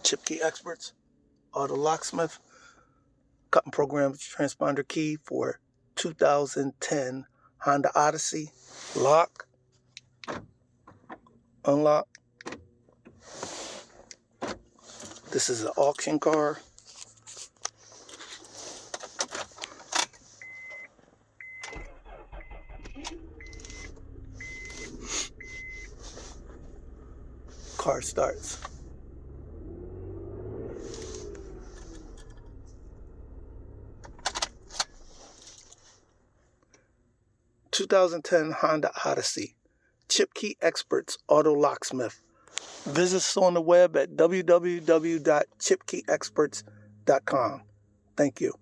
Chip Key Experts, Auto Locksmith, cutting program transponder key for 2010 Honda Odyssey. Lock, unlock. This is an auction car. Car starts. (2010) Honda Odyssey. Chip Key Experts, Auto Locksmith. Visit us on the web at www.chipkey-experts.com. Thank you.